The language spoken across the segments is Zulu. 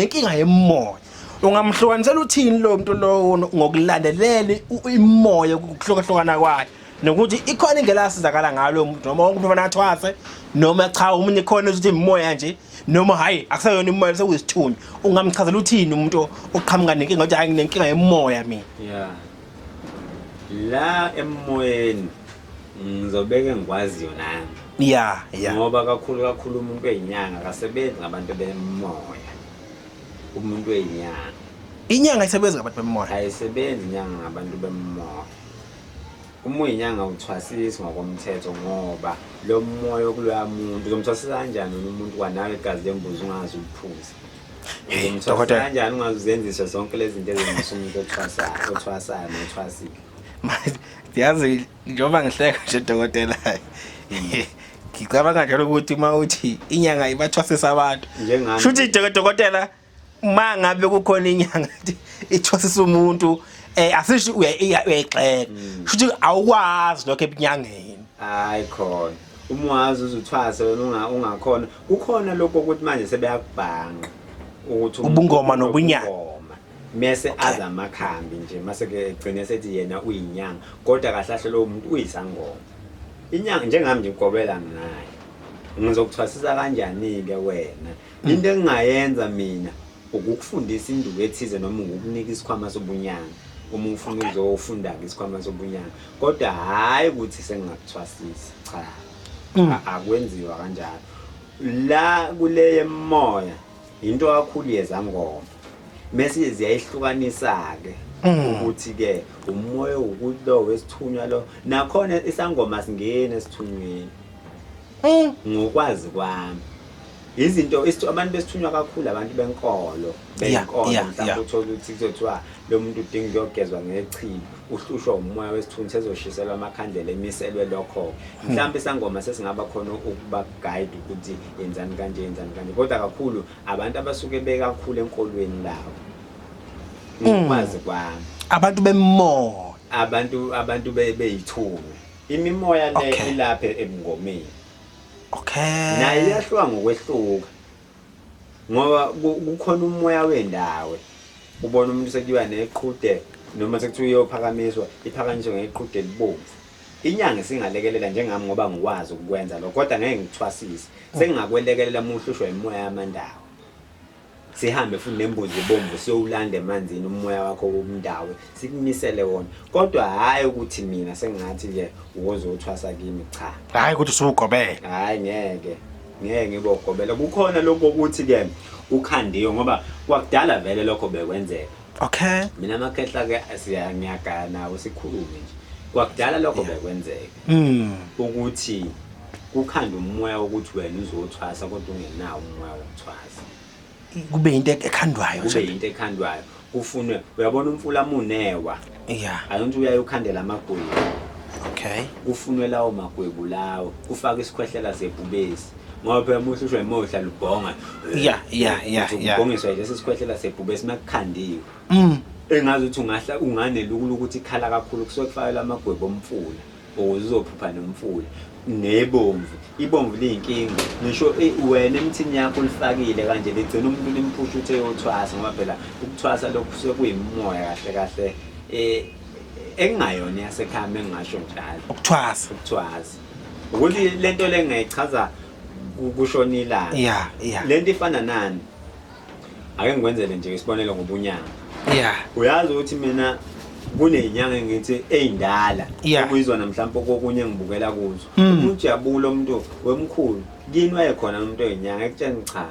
inkinga yemoya ungamhlukanisela uthini lo muntu lo ngokulandelela imoya ukuhlokahlokana kwayo nokuthi ikhona indlela asizakala ngalo umuntu noma wonke umuntu athwase noma cha umunye khona ukuthi imoya nje noma hayi akusayona imoya sekuyisithunywa ungamchazela uthini umuntu oqhamuka nenkinga ukuthi hayi nginenkinga yemoya mina yeah la emoyeni ngizobeke ngikwaziyo nami yeah ngoba kakhulu umuntu weyinyanga akasebenzi ngabantu bemoya umuntu weyinyanga inyanga isebenza ngabantu bemoya ayisebenzi inyanga ngabantu bemoya umuyinyanga uthwasisi ngokomthetho ngoba lo moya kuloya muntu uzomthwasisa kanjani umuntu kwanawe igazi lembuzi ungazi ukuphuza uzomthwasisa kanjani ungazenziswa zonke lezi zinto ezimisa umuntu othwasayo nothwasile yazi njengoba ngihleka nje dokotela ngicabanga njalo ukuthi mawuthi inyanga ibathwasisa abantu shuthi dokotela mangabe kukhona inyanga ithwasisa umuntu asisho uyayixeka shuthi awukwazi lokho ebunyangeni hayi khona umwazi uzuthwasa wena ungakhona kukhona lokho ukuthi manje sebeyakubhanga ukuthi ubungoma nobunyanga mase azamakhambi nje mase ke egcine sethi yena uyinyanga kodwa kahlahle lo muntu uyisangoma inyanga njengami nje ngikobela naye ngizokuthwasisa kanjani ke wena into engingayenza mina ukukufundisa induku ethize noma ukukunika isikhwama sobunyanga uma ufuna ukuzofunda ke isikhwama sobunyanga kodwa hayi ukuthi sengingakuthwasisi cha akwenziwa kanjalo la kuleye moya into kakhulu yezangoma mase ziyayihlukanisa ke ukuthi ke umoya ukulo wesithunywa lo nakhona isangoma singene esithunyweni ngokwazi kwami izinto abantu besithunywa kakhulu abantu benkolo mhlawumbe uthola ukuthi kuzothiwa lo muntu udinga ukugezwa ngechibi uhlushwa umoya wesithunywa sezoshiselwa amakhandlela emiselwe lokho mhlawumbe isangoma sesingaba khona ukuba guide ukuthi yenzani kanje kodwa kakhulu abantu abasuke bekakhulu enkolweni lawo ngokwazi kwami abantu bemoya abantu beyithunywa imimoya le ilapha ebungomeni naye iyahluka ngokwehluka ngoba kukhona umoya wendawo ubona umuntu sekuyiwa neqhude noma sekuthiwa uyophakamiswa iphakanyiswe ngeqhude libomvu inyanga singalekelela njengami ngoba ngikwazi ukwenza lokho kodwa ngeke ngithwasise sengingakwelekelela muhlushwa imoya yamandawo sihambe futhi nembuzi ebomvu siyowulanda emanzini umoya wakho womndawo sikumisele wona kodwa hayi ukuthi mina sengathi nje ukozothwasa kimi cha hayi ukuthi usugobela hayi ngeke ngibogobela kukhona lokho ukuthi ke ukhandiyo ngoba kwakudala vele lokho bekwenzeka mina amakhehla ke siyanyaka nawo sikhulume nje kwakudala lokho bekwenzeka ukuthi kukhanda umoya ukuthi wena uzothwasa kodwa ungenawo umoya wokuthwasa kube into ekhandwayo kufunwe uyabona umfula munewa ayonto uyaye ukhandela amagwebu kufunwe lawo magwebu lawo kufaka isikhwehlela sebhubesi ngoba phela muhlushwe emohla lubhonga ubhongiswa lesi sikhwehlela sebhubesi makukhandiwe engazi ukuthi unganelukulu ukuthi ikhala kakhulu kusuke kufakela amagwebu omfula ukuze uzophupha nomfula nebomvu ibomvu liyinkinga ngisho wena emthini yakho ulifakile kanje ligcina umuntu limphusha uthe uyothwasa ngoba phela ukuthwasa lokho sekuyimoya kahle engayona yasekhaya engasho njalo ukuthwasa ukuthi lento le ngiyichaza kushonila lento ifana nani ake ngikwenzele nje isibonelo ngobunyanga uyazi ukuthi mina kunezinyanga ngithi ezindala okuyizwa namhlanje kokunye ngibukela kuzo uJabulo umuntu wemkhulu kini wayekhona umuntu wezinyanga ekutsheni cha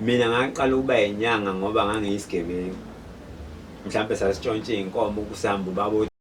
mina ngaqala ukuba inyanga ngoba ngangiyisigebengu mhlawumbe sasitshontshe inkomo kusamba babo